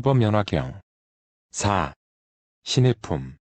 유튜버 면화경. 4. 신의 품.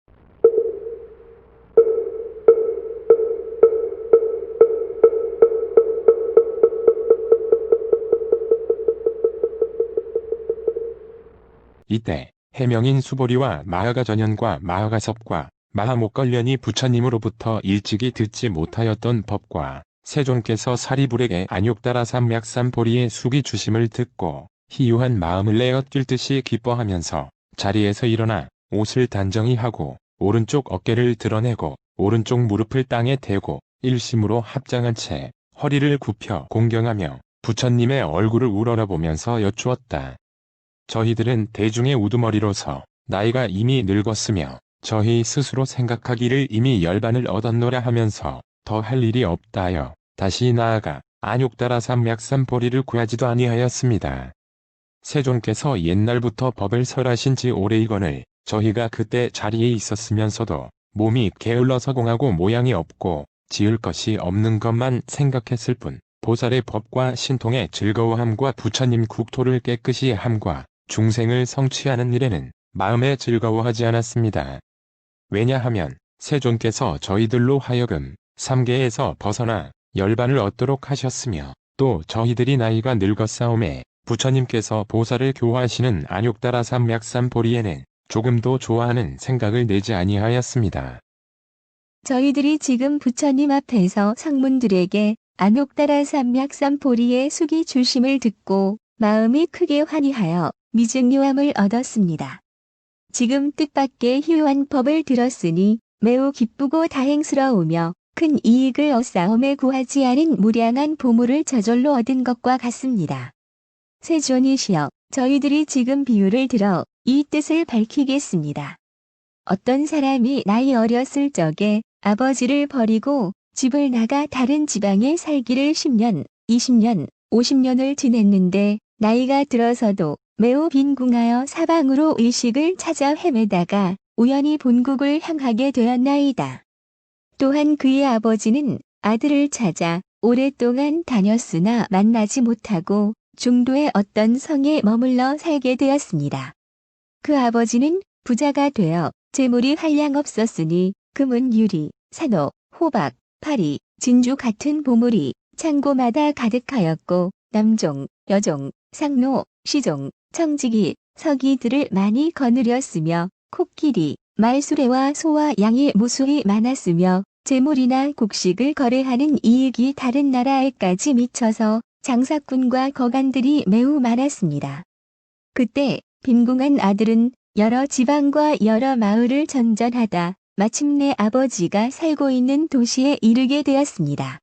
이때 해명인 수보리와 마하가 전현과 마하가 섭과 마하목걸련이 부처님으로부터 일찍이 듣지 못하였던 법과 세존께서 사리불에게 안욕따라 삼맥삼보리의 수기 주심을 듣고 희유한 마음을 내어 뛸 듯이 기뻐하면서 자리에서 일어나 옷을 단정히 하고 오른쪽 어깨를 드러내고 오른쪽 무릎을 땅에 대고 일심으로 합장한 채 허리를 굽혀 공경하며 부처님의 얼굴을 우러러보면서 여쭈었다. 저희들은 대중의 우두머리로서 나이가 이미 늙었으며 저희 스스로 생각하기를 이미 열반을 얻었노라 하면서 더 할 일이 없다하여 다시 나아가 안욕따라 삼맥삼보리를 구하지도 아니하였습니다. 세존께서 옛날부터 법을 설하신 지 오래이거늘 저희가 그때 자리에 있었으면서도 몸이 게을러서 공하고 모양이 없고 지을 것이 없는 것만 생각했을 뿐 보살의 법과 신통의 즐거워함과 부처님 국토를 깨끗이 함과 중생을 성취하는 일에는 마음에 즐거워하지 않았습니다. 왜냐하면 세존께서 저희들로 하여금 삼계에서 벗어나 열반을 얻도록 하셨으며 또 저희들이 나이가 늙었사오매 부처님께서 보살을 교화하시는 안욕따라 삼맥삼보리에는 조금도 좋아하는 생각을 내지 아니하였습니다. 저희들이 지금 부처님 앞에서 성문들에게 안욕따라 삼맥삼보리의 수기 주심을 듣고 마음이 크게 환희하여 미증요함을 얻었습니다. 지금 뜻밖의 희유한 법을 들었으니 매우 기쁘고 다행스러우며 큰 이익을 얻사오매 구하지 않은 무량한 보물을 저절로 얻은 것과 같습니다. 세존이시여, 저희들이 지금 비유를 들어 이 뜻을 밝히겠습니다. 어떤 사람이 나이 어렸을 적에 아버지를 버리고 집을 나가 다른 지방에 살기를 10년, 20년, 50년을 지냈는데 나이가 들어서도 매우 빈궁하여 사방으로 의식을 찾아 헤매다가 우연히 본국을 향하게 되었나이다. 또한 그의 아버지는 아들을 찾아 오랫동안 다녔으나 만나지 못하고 중도의 어떤 성에 머물러 살게 되었습니다. 그 아버지는 부자가 되어 재물이 한량없었으니 금은 유리, 산호, 호박, 파리, 진주 같은 보물이 창고마다 가득하였고 남종, 여종, 상노, 시종, 청지기, 서기들을 많이 거느렸으며 코끼리, 말수레와 소와 양이 무수히 많았으며 재물이나 곡식을 거래하는 이익이 다른 나라에까지 미쳐서 장사꾼과 거간들이 매우 많았습니다. 그때 빈궁한 아들은 여러 지방과 여러 마을을 전전하다 마침내 아버지가 살고 있는 도시에 이르게 되었습니다.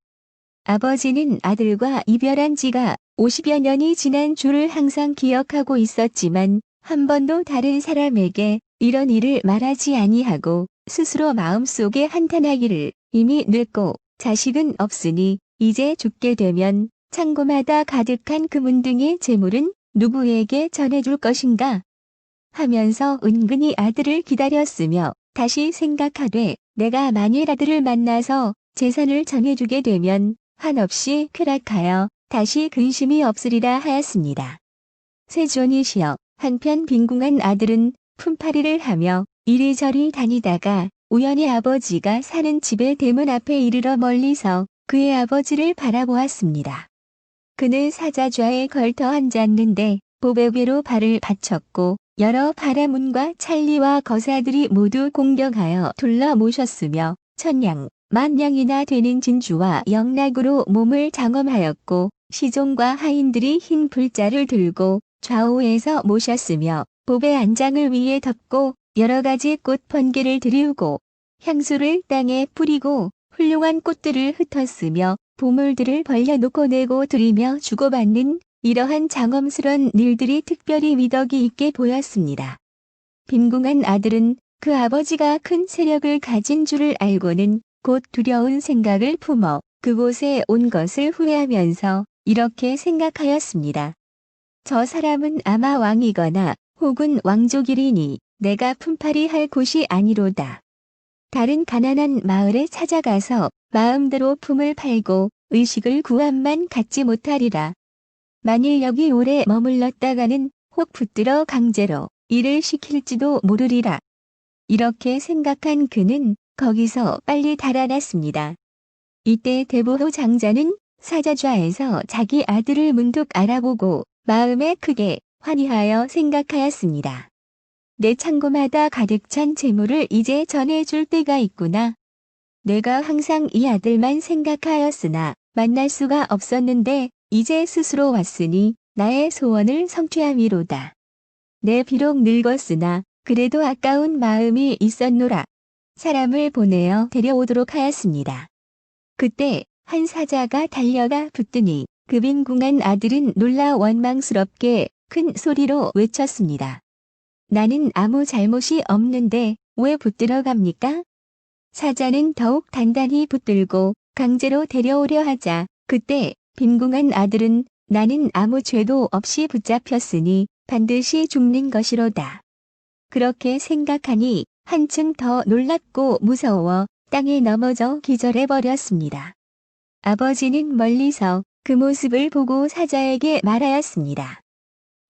아버지는 아들과 이별한 지가 50여 년이 지난 줄을 항상 기억하고 있었지만 한 번도 다른 사람에게 이런 일을 말하지 아니하고 스스로 마음속에 한탄하기를 이미 늙고 자식은 없으니 이제 죽게 되면 창고마다 가득한 금은 등의 재물은 누구에게 전해줄 것인가 하면서 은근히 아들을 기다렸으며 다시 생각하되 내가 만일 아들을 만나서 재산을 전해주게 되면 한없이 쾌락하여 다시 근심이 없으리라 하였습니다. 세존이시여, 한편 빈궁한 아들은 품팔이를 하며 이리저리 다니다가 우연히 아버지가 사는 집의 대문 앞에 이르러 멀리서 그의 아버지를 바라보았습니다. 그는 사자좌에 걸터 앉았는데 보배괴로 발을 받쳤고 여러 바라문과 찰리와 거사들이 모두 공경하여 둘러 모셨으며 천냥, 만냥이나 되는 진주와 영락으로 몸을 장엄하였고 시종과 하인들이 흰 불자를 들고 좌우에서 모셨으며 보배 안장을 위에 덮고 여러 가지 꽃 번개를 들이우고 향수를 땅에 뿌리고 훌륭한 꽃들을 흩었으며 보물들을 벌려놓고 내고 드리며 주고받는 이러한 장엄스런 일들이 특별히 미덕이 있게 보였습니다. 빈궁한 아들은 그 아버지가 큰 세력을 가진 줄을 알고는 곧 두려운 생각을 품어 그곳에 온 것을 후회하면서 이렇게 생각하였습니다. 저 사람은 아마 왕이거나 혹은 왕족이리니 내가 품팔이 할 곳이 아니로다. 다른 가난한 마을에 찾아가서 마음대로 품을 팔고 의식을 구함만 갖지 못하리라. 만일 여기 오래 머물렀다가는 혹 붙들어 강제로 일을 시킬지도 모르리라. 이렇게 생각한 그는 거기서 빨리 달아났습니다. 이때 대보호 장자는 사자좌에서 자기 아들을 문득 알아보고 마음에 크게 환희하여 생각하였습니다. 내 창고마다 가득 찬 재물을 이제 전해줄 때가 있구나. 내가 항상 이 아들만 생각하였으나 만날 수가 없었는데 이제 스스로 왔으니 나의 소원을 성취함이로다. 내 비록 늙었으나 그래도 아까운 마음이 있었노라. 사람을 보내어 데려오도록 하였습니다. 그때 한 사자가 달려가 붙더니 그 빈궁한 아들은 놀라 원망스럽게 큰 소리로 외쳤습니다. 나는 아무 잘못이 없는데 왜 붙들어 갑니까? 사자는 더욱 단단히 붙들고 강제로 데려오려 하자 그때 빈궁한 아들은 나는 아무 죄도 없이 붙잡혔으니 반드시 죽는 것이로다. 그렇게 생각하니 한층 더 놀랍고 무서워 땅에 넘어져 기절해 버렸습니다. 아버지는 멀리서 그 모습을 보고 사자에게 말하였습니다.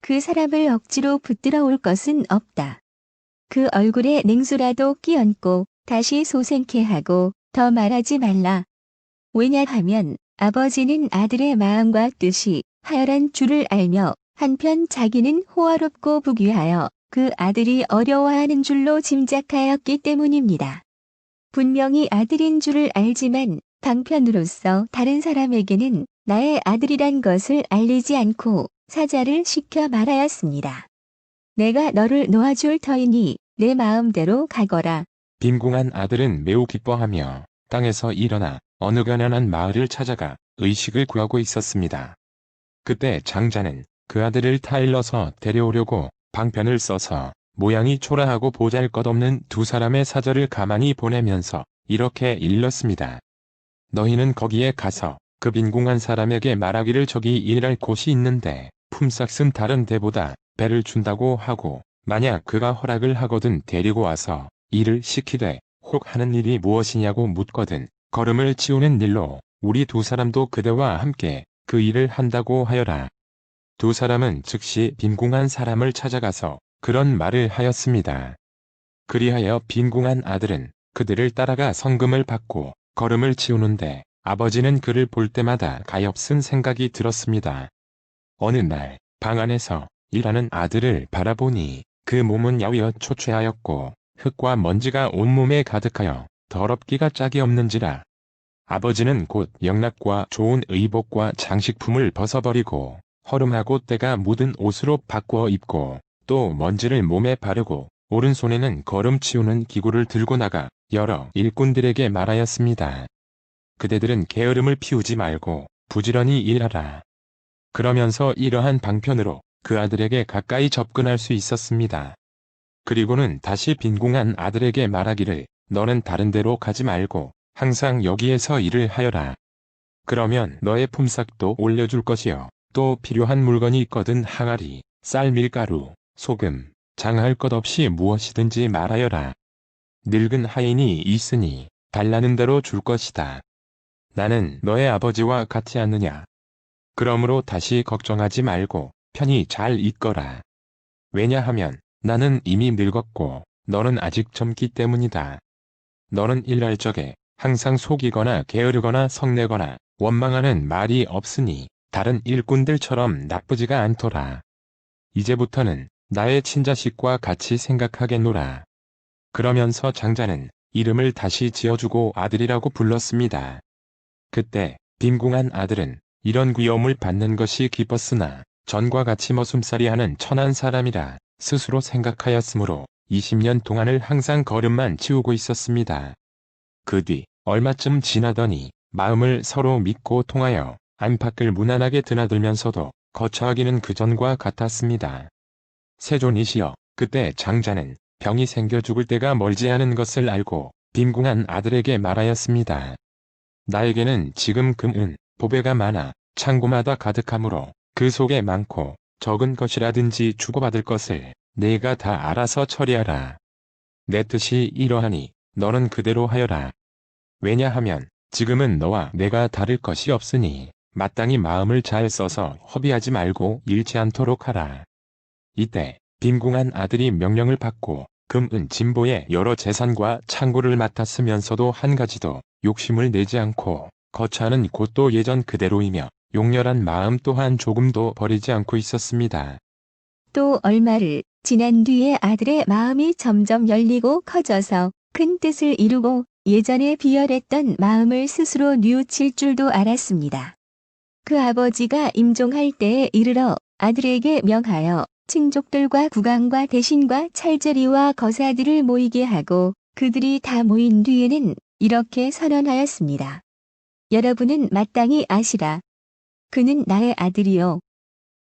그 사람을 억지로 붙들어 올 것은 없다. 그 얼굴에 냉수라도 끼얹고 다시 소생케 하고 더 말하지 말라. 왜냐하면 아버지는 아들의 마음과 뜻이 하열한 줄을 알며 한편 자기는 호화롭고 부귀하여 그 아들이 어려워하는 줄로 짐작하였기 때문입니다. 분명히 아들인 줄을 알지만 방편으로서 다른 사람에게는 나의 아들이란 것을 알리지 않고 사자를 시켜 말하였습니다. 내가 너를 놓아줄 터이니 내 마음대로 가거라. 빈궁한 아들은 매우 기뻐하며 땅에서 일어나 어느 가난한 마을을 찾아가 의식을 구하고 있었습니다. 그때 장자는 그 아들을 타일러서 데려오려고 방편을 써서 모양이 초라하고 보잘것없는 두 사람의 사자를 가만히 보내면서 이렇게 일렀습니다. 너희는 거기에 가서 그 빈궁한 사람에게 말하기를 저기 일할 곳이 있는데 품삯은 다른 데보다 배를 준다고 하고 만약 그가 허락을 하거든 데리고 와서 일을 시키되 혹 하는 일이 무엇이냐고 묻거든 걸음을 치우는 일로 우리 두 사람도 그대와 함께 그 일을 한다고 하여라. 두 사람은 즉시 빈궁한 사람을 찾아가서 그런 말을 하였습니다. 그리하여 빈궁한 아들은 그들을 따라가 성금을 받고 걸음을 치우는데 아버지는 그를 볼 때마다 가엾은 생각이 들었습니다. 어느 날 방 안에서 일하는 아들을 바라보니 그 몸은 야위어 초췌하였고 흙과 먼지가 온몸에 가득하여 더럽기가 짝이 없는지라. 아버지는 곧 영락과 좋은 의복과 장식품을 벗어버리고 허름하고 때가 묻은 옷으로 바꾸어 입고 또 먼지를 몸에 바르고 오른손에는 걸음 치우는 기구를 들고 나가 여러 일꾼들에게 말하였습니다. 그대들은 게으름을 피우지 말고 부지런히 일하라. 그러면서 이러한 방편으로 그 아들에게 가까이 접근할 수 있었습니다. 그리고는 다시 빈궁한 아들에게 말하기를 너는 다른 데로 가지 말고 항상 여기에서 일을 하여라. 그러면 너의 품삯도 올려줄 것이요. 또 필요한 물건이 있거든 항아리, 쌀, 밀가루, 소금, 장할 것 없이 무엇이든지 말하여라. 늙은 하인이 있으니 달라는 대로 줄 것이다. 나는 너의 아버지와 같지 않느냐. 그러므로 다시 걱정하지 말고 편히 잘 있거라. 왜냐하면 나는 이미 늙었고 너는 아직 젊기 때문이다. 너는 일할 적에 항상 속이거나 게으르거나 성내거나 원망하는 말이 없으니 다른 일꾼들처럼 나쁘지가 않더라. 이제부터는 나의 친자식과 같이 생각하겠노라. 그러면서 장자는 이름을 다시 지어주고 아들이라고 불렀습니다. 그때 빈궁한 아들은 이런 귀여움을 받는 것이 기뻤으나 전과 같이 머슴살이하는 천한 사람이라 스스로 생각하였으므로 20년 동안을 항상 걸음만 치우고 있었습니다. 그 뒤 얼마쯤 지나더니 마음을 서로 믿고 통하여 안팎을 무난하게 드나들면서도 거처하기는 그전과 같았습니다. 세존이시여, 그때 장자는 병이 생겨 죽을 때가 멀지 않은 것을 알고 빈궁한 아들에게 말하였습니다. 나에게는 지금 금은 보배가 많아 창고마다 가득하므로 그 속에 많고 적은 것이라든지 주고받을 것을 내가 다 알아서 처리하라. 내 뜻이 이러하니 너는 그대로 하여라. 왜냐하면 지금은 너와 내가 다를 것이 없으니 마땅히 마음을 잘 써서 허비하지 말고 잃지 않도록 하라. 이때 빈궁한 아들이 명령을 받고 금은 진보의 여러 재산과 창고를 맡았으면서도 한 가지도 욕심을 내지 않고 거처하는 곳도 예전 그대로이며 용렬한 마음 또한 조금도 버리지 않고 있었습니다. 또 얼마를 지난 뒤에 아들의 마음이 점점 열리고 커져서 큰 뜻을 이루고 예전에 비열했던 마음을 스스로 뉘우칠 줄도 알았습니다. 그 아버지가 임종할 때에 이르러 아들에게 명하여 친족들과 국왕과 대신과 찰제리와 거사들을 모이게 하고 그들이 다 모인 뒤에는 이렇게 선언하였습니다. 여러분은 마땅히 아시라. 그는 나의 아들이요.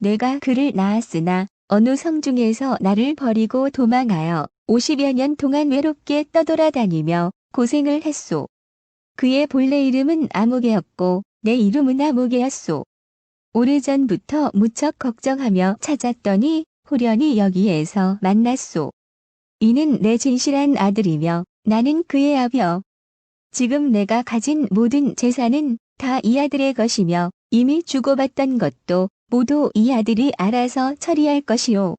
내가 그를 낳았으나 어느 성중에서 나를 버리고 도망하여 50여 년 동안 외롭게 떠돌아다니며 고생을 했소. 그의 본래 이름은 아무개였고 내 이름은 아무개였소. 오래전부터 무척 걱정하며 찾았더니 호련히 여기에서 만났소. 이는 내 진실한 아들이며 나는 그의 아비여. 지금 내가 가진 모든 재산은 다 이 아들의 것이며 이미 주고받던 것도 모두 이 아들이 알아서 처리할 것이오.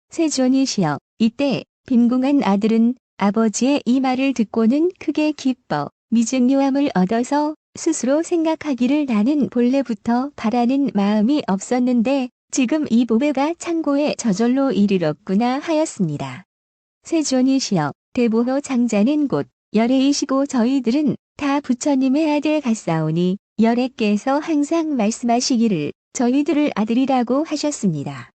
세존이시여. 이때 빈궁한 아들은 아버지의 이 말을 듣고는 크게 기뻐 미증요함을 얻어서 스스로 생각하기를 나는 본래부터 바라는 마음이 없었는데 지금 이 보배가 창고에 저절로 이르렀구나 하였습니다. 세존이시여. 대보호 장자는 곧 열애이시고 저희들은 다 부처님의 아들 같사오니 열애께서 항상 말씀하시기를 저희들을 아들이라고 하셨습니다.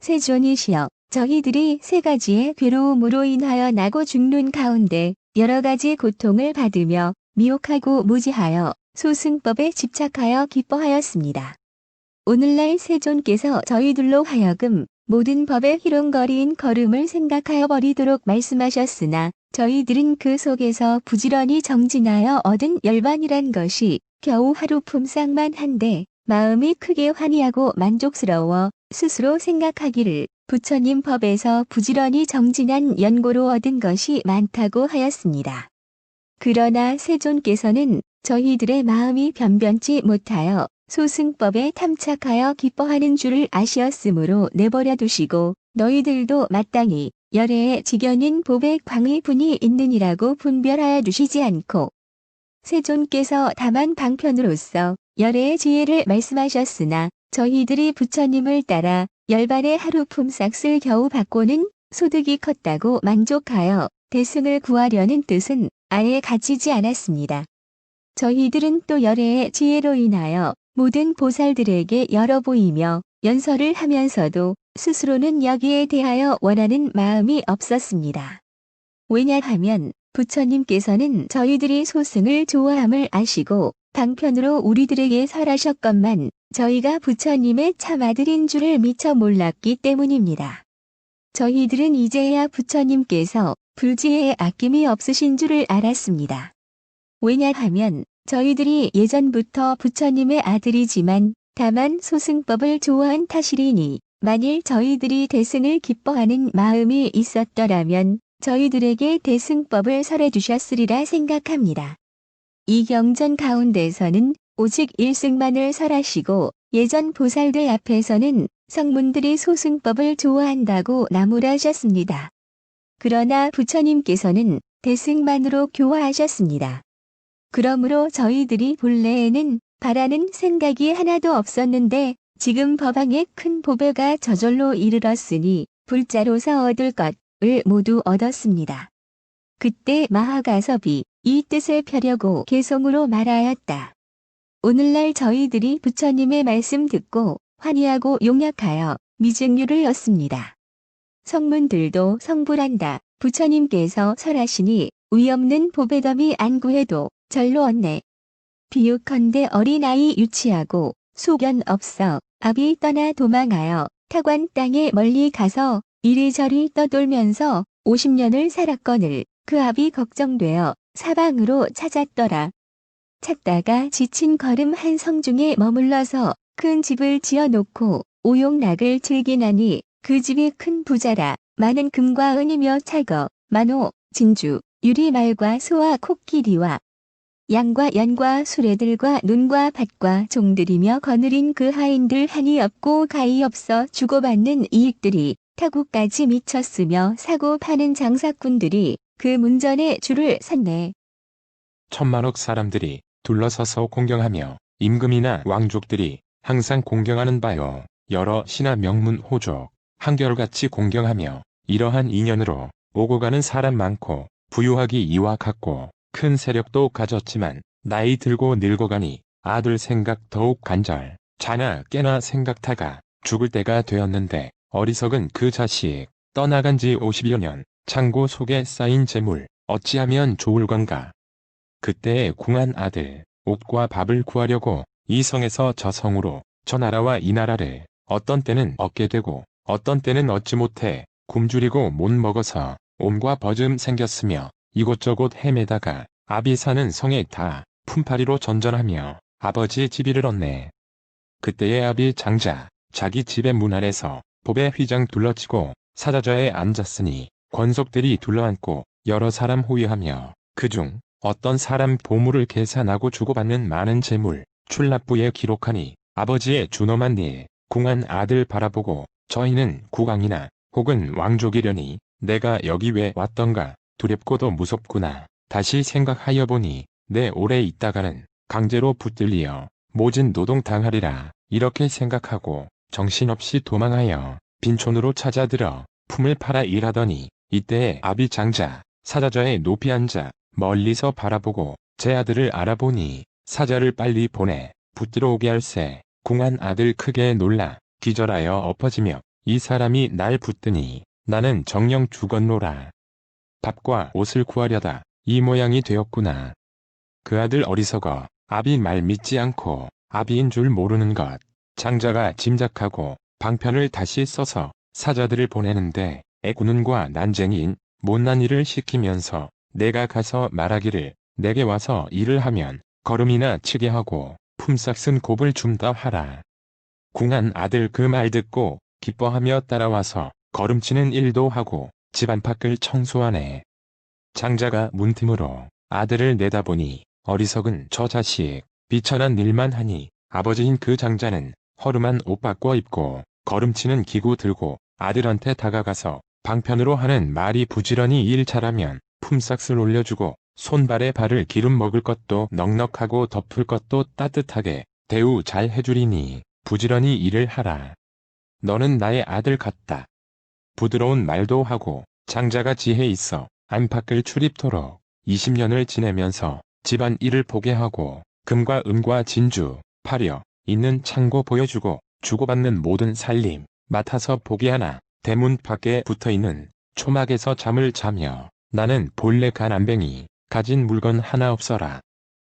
세존이시여. 저희들이 세 가지의 괴로움으로 인하여 나고 죽는 가운데 여러 가지 고통을 받으며 미혹하고 무지하여 소승법에 집착하여 기뻐하였습니다. 오늘날 세존께서 저희들로 하여금 모든 법의 희롱거리인 걸음을 생각하여 버리도록 말씀하셨으나 저희들은 그 속에서 부지런히 정진하여 얻은 열반이란 것이 겨우 하루 품삯만 한데 마음이 크게 환희하고 만족스러워 스스로 생각하기를 부처님 법에서 부지런히 정진한 연고로 얻은 것이 많다고 하였습니다. 그러나 세존께서는 저희들의 마음이 변변치 못하여 소승법에 탐착하여 기뻐하는 줄을 아시었으므로 내버려 두시고 너희들도 마땅히 열애의 지견인 보배 광의 분이 있느니라고 분별하여 두시지 않고 세존께서 다만 방편으로서 열애의 지혜를 말씀하셨으나 저희들이 부처님을 따라 열반의 하루 품삯을 겨우 받고는 소득이 컸다고 만족하여 대승을 구하려는 뜻은 아예 갖지지 않았습니다. 저희들은 또 열애의 지혜로 인하여 모든 보살들에게 열어 보이며 연설을 하면서도 스스로는 여기에 대하여 원하는 마음이 없었습니다. 왜냐하면 부처님께서는 저희들이 소승을 좋아함을 아시고 방편으로 우리들에게 설하셨건만 저희가 부처님의 참아들인 줄을 미처 몰랐기 때문입니다. 저희들은 이제야 부처님께서 불지에 아낌이 없으신 줄을 알았습니다. 왜냐하면 저희들이 예전부터 부처님의 아들이지만 다만 소승법을 좋아한 탓이리니 만일 저희들이 대승을 기뻐하는 마음이 있었더라면 저희들에게 대승법을 설해 주셨으리라 생각합니다. 이 경전 가운데서는 오직 일승만을 설하시고 예전 보살들 앞에서는 성문들이 소승법을 좋아한다고 나무라셨습니다. 그러나 부처님께서는 대승만으로 교화하셨습니다. 그러므로 저희들이 본래에는 바라는 생각이 하나도 없었는데 지금 법왕의 큰 보배가 저절로 이르렀으니 불자로서 얻을 것을 모두 얻었습니다. 그때 마하가섭이 이 뜻을 펴려고 개성으로 말하였다. 오늘날 저희들이 부처님의 말씀 듣고 환희하고 용약하여 미증류를 얻습니다. 성문들도 성불한다. 부처님께서 설하시니 위없는 보배덤이 안 구해도 절로 얻네. 비유컨대 어린아이 유치하고 소견 없어 아비 떠나 도망하여 타관 땅에 멀리 가서 이리저리 떠돌면서 50년을 살았거늘 그 아비 걱정되어 사방으로 찾았더라. 찾다가 지친 걸음 한 성중에 머물러서 큰 집을 지어놓고 오용락을 즐기나니 그 집이 큰 부자라. 많은 금과 은이며 찰거, 만호, 진주, 유리말과 소와 코끼리와 양과 연과 수레들과 논과 밭과 종들이며 거느린 그 하인들 한이 없고 가히 없어 주고받는 이익들이 타국까지 미쳤으며 사고 파는 장사꾼들이 그 문전에 줄을 섰네. 천만억 사람들이 둘러서서 공경하며 임금이나 왕족들이 항상 공경하는 바요. 여러 신하 명문 호족 한결같이 공경하며 이러한 인연으로 오고 가는 사람 많고 부유하기 이와 같고 큰 세력도 가졌지만 나이 들고 늙어가니 아들 생각 더욱 간절 자나 깨나 생각타가 죽을 때가 되었는데 어리석은 그 자식 떠나간 지 50여 년 창고 속에 쌓인 재물 어찌하면 좋을건가. 그때에 궁한 아들 옷과 밥을 구하려고 이 성에서 저 성으로 저 나라와 이 나라를 어떤 때는 얻게 되고 어떤 때는 얻지 못해 굶주리고 못 먹어서 옴과 버즘 생겼으며 이곳저곳 헤매다가 아비 사는 성에 다 품팔이로 전전하며 아버지 집 이르렀네. 그때의 아비 장자 자기 집의 문 아래서 보배 휘장 둘러치고 사자좌에 앉았으니 권속들이 둘러앉고 여러 사람 호위하며 그중 어떤 사람 보물을 계산하고 주고받는 많은 재물 출납부에 기록하니 아버지의 준엄한 일 궁한 아들 바라보고 저희는 국왕이나 혹은 왕족이려니 내가 여기 왜 왔던가 두렵고도 무섭구나. 다시 생각하여 보니 내 오래 있다가는 강제로 붙들리어 모진 노동 당하리라. 이렇게 생각하고 정신없이 도망하여 빈촌으로 찾아들어 품을 팔아 일하더니 이때에 아비 장자 사자좌에 높이 앉아 멀리서 바라보고 제 아들을 알아보니 사자를 빨리 보내 붙들어 오게 할세. 궁한 아들 크게 놀라 기절하여 엎어지며 이 사람이 날 붙드니 나는 정녕 죽었노라. 밥과 옷을 구하려다 이 모양이 되었구나. 그 아들 어리석어 아비 말 믿지 않고 아비인 줄 모르는 것. 장자가 짐작하고 방편을 다시 써서 사자들을 보내는데 애구는과 난쟁이인 못난 일을 시키면서 내가 가서 말하기를 내게 와서 일을 하면 걸음이나 치게 하고 품삯 쓴 곱을 줌다 하라. 궁한 아들 그 말 듣고 기뻐하며 따라와서 걸음치는 일도 하고 집 안팎을 청소하네. 장자가 문틈으로 아들을 내다보니 어리석은 저 자식 비천한 일만 하니 아버지인 그 장자는 허름한 옷 바꿔 입고 걸음치는 기구 들고 아들한테 다가가서 방편으로 하는 말이 부지런히 일 잘하면 품삯을 올려주고 손발에 발을 기름 먹을 것도 넉넉하고 덮을 것도 따뜻하게 대우 잘 해주리니 부지런히 일을 하라. 너는 나의 아들 같다. 부드러운 말도 하고 장자가 지혜 있어 안팎을 출입토록 20년을 지내면서 집안 일을 보게 하고 금과 은과 진주, 파려 있는 창고 보여주고 주고받는 모든 살림 맡아서 보게 하나 대문 밖에 붙어있는 초막에서 잠을 자며 나는 본래 가난뱅이 가진 물건 하나 없어라.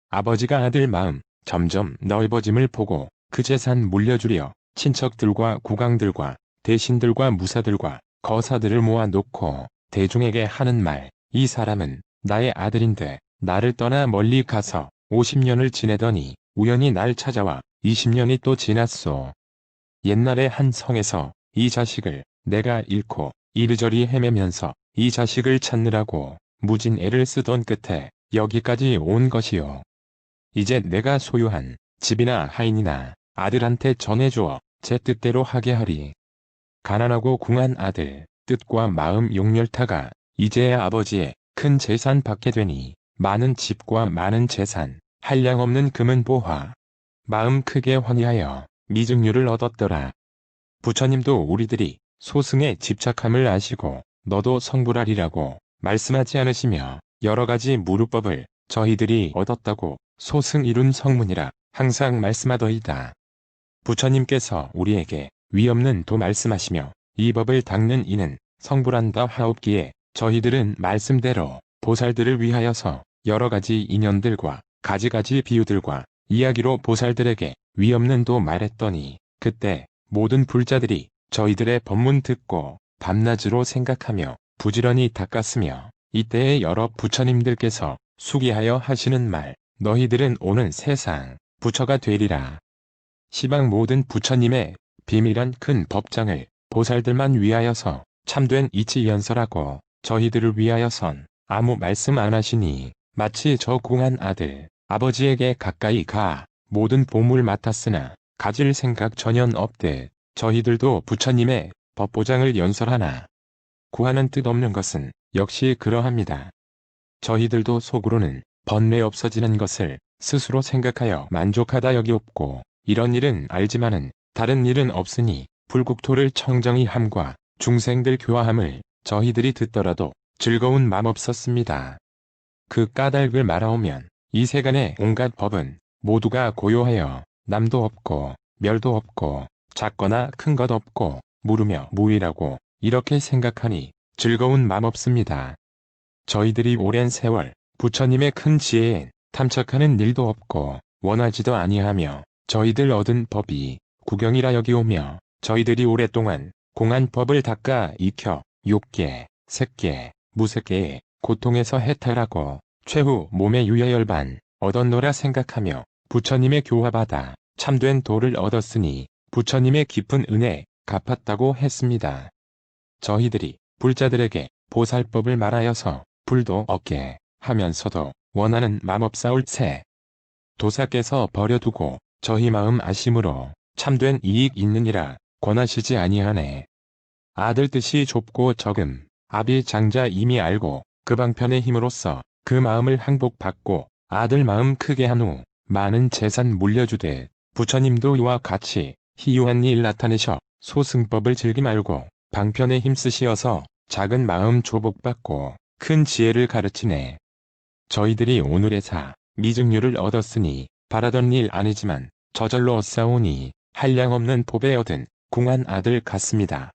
아버지가 아들 마음 점점 넓어짐을 보고 그 재산 물려주려 친척들과 국왕들과 대신들과 무사들과 거사들을 모아놓고 대중에게 하는 말, 이 사람은 나의 아들인데 나를 떠나 멀리 가서 50년을 지내더니 우연히 날 찾아와 20년이 또 지났소. 옛날에 한 성에서 이 자식을 내가 잃고 이리저리 헤매면서 이 자식을 찾느라고 무진 애를 쓰던 끝에 여기까지 온 것이요. 이제 내가 소유한 집이나 하인이나 아들한테 전해주어 제 뜻대로 하게 하리. 가난하고 궁한 아들 뜻과 마음 용렬타가 이제야 아버지의 큰 재산 받게 되니 많은 집과 많은 재산 한량없는 금은 보화 마음 크게 환희하여 미증류를 얻었더라. 부처님도 우리들이 소승의 집착함을 아시고 너도 성불하리라고 말씀하지 않으시며 여러가지 무루법을 저희들이 얻었다고 소승 이룬 성문이라 항상 말씀하더이다. 부처님께서 우리에게 위없는 도 말씀하시며 이 법을 닦는 이는 성불한다 하옵기에 저희들은 말씀대로 보살들을 위하여서 여러가지 인연들과 가지가지 비유들과 이야기로 보살들에게 위없는 도 말했더니 그때 모든 불자들이 저희들의 법문 듣고 밤낮으로 생각하며 부지런히 닦았으며 이때에 여러 부처님들께서 수기하여 하시는 말 너희들은 오는 세상 부처가 되리라. 시방 모든 부처님의 비밀한 큰 법장을 보살들만 위하여서 참된 이치연설하고 저희들을 위하여선 아무 말씀 안 하시니 마치 저 궁한 아들 아버지에게 가까이 가 모든 보물 맡았으나 가질 생각 전혀 없대. 저희들도 부처님의 법보장을 연설하나 구하는 뜻 없는 것은 역시 그러합니다. 저희들도 속으로는 번뇌 없어지는 것을 스스로 생각하여 만족하다 여기옵고 이런 일은 알지만은 다른 일은 없으니 불국토를 청정히 함과 중생들 교화함을 저희들이 듣더라도 즐거운 맘 없었습니다. 그 까닭을 말하오면 이 세간의 온갖 법은 모두가 고요하여 남도 없고 멸도 없고 작거나 큰 것 없고 무르며 무의라고 이렇게 생각하니 즐거운 맘 없습니다. 저희들이 오랜 세월 부처님의 큰 지혜에 탐척하는 일도 없고 원하지도 아니하며 저희들 얻은 법이 구경이라 여기오며 저희들이 오랫동안 공한 법을 닦아 익혀 욕계, 색계, 무색계의 고통에서 해탈하고 최후 몸의 유여열반 얻었노라 생각하며 부처님의 교화받아 참된 도를 얻었으니 부처님의 깊은 은혜 갚았다고 했습니다. 저희들이 불자들에게 보살법을 말하여서 불도 얻게 하면서도 원하는 맘 없사올세. 도사께서 버려두고 저희 마음 아심으로 참된 이익 있느니라 권하시지 아니하네. 아들 뜻이 좁고 적음 아비 장자 이미 알고 그 방편의 힘으로써 그 마음을 항복받고 아들 마음 크게 한 후 많은 재산 물려주되 부처님도 이와 같이 희유한 일 나타내셔 소승법을 즐기 말고 방편에 힘쓰시어서 작은 마음 조복받고 큰 지혜를 가르치네. 저희들이 오늘의 미증류를 얻었으니 바라던 일 아니지만 저절로 얻사오니 한량없는 법에 얻은 궁한 아들 같습니다.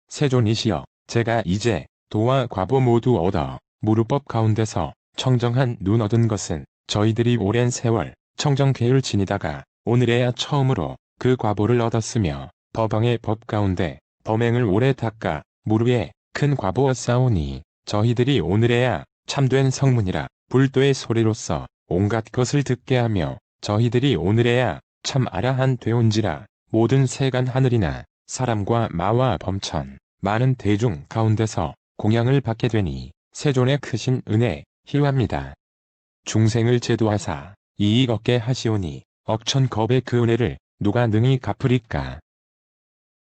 세존이시여 제가 이제 도와 과보 모두 얻어 무루법 가운데서 청정한 눈 얻은 것은 저희들이 오랜 세월 청정계율 지니다가 오늘에야 처음으로 그 과보를 얻었으며 법왕의 법 가운데 범행을 오래 닦아 무르에 큰 과보 얻사오니 저희들이 오늘에야 참된 성문이라 불도의 소리로서 온갖 것을 듣게 하며 저희들이 오늘에야 참 아라한 되온지라 모든 세간 하늘이나 사람과 마와 범천 많은 대중 가운데서 공양을 받게 되니 세존의 크신 은혜 희화합니다. 중생을 제도하사 이익 얻게 하시오니 억천겁의 그 은혜를 누가 능히 갚으리까.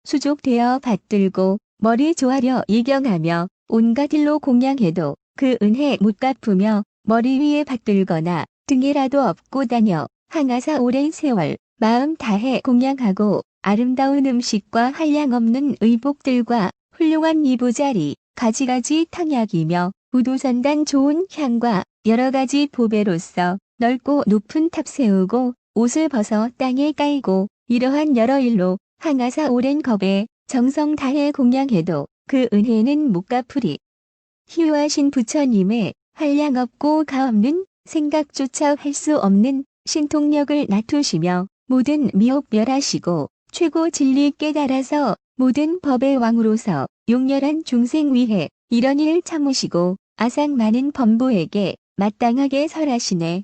수족되어 받들고 머리 조아려 이경하며 온갖 일로 공양해도 그 은혜 못 갚으며 머리 위에 받들거나 등에라도 업고 다녀 항아사 오랜 세월 마음 다해 공양하고 아름다운 음식과 한량없는 의복들과 훌륭한 이부자리 가지가지 탕약이며 우도선단 좋은 향과 여러가지 보배로서 넓고 높은 탑 세우고 옷을 벗어 땅에 깔고 이러한 여러 일로 항아사 오랜 겁에 정성 다해 공양해도 그 은혜는 못 갚으리. 희유하신 부처님의 한량없고 가없는 생각조차 할 수 없는 신통력을 나투시며 모든 미혹 멸하시고 최고 진리 깨달아서 모든 법의 왕으로서 용렬한 중생 위해 이런 일 참으시고 아상 많은 범부에게 마땅하게 설하시네.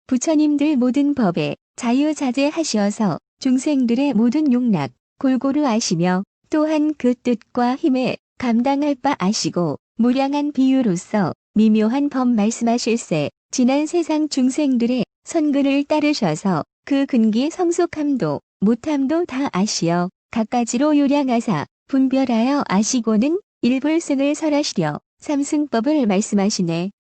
부처님들 모든 법에 자유자재하시어서 중생들의 모든 용락 골고루 아시며 또한 그 뜻과 힘에 감당할 바 아시고 무량한 비유로서 미묘한 법 말씀하실세 지난 세상 중생들의 선근을 따르셔서 그 근기 성숙함도 못함도 다 아시어 각가지로 요량하사 분별하여 아시고는 일불승을 설하시려 삼승법을 말씀하시네.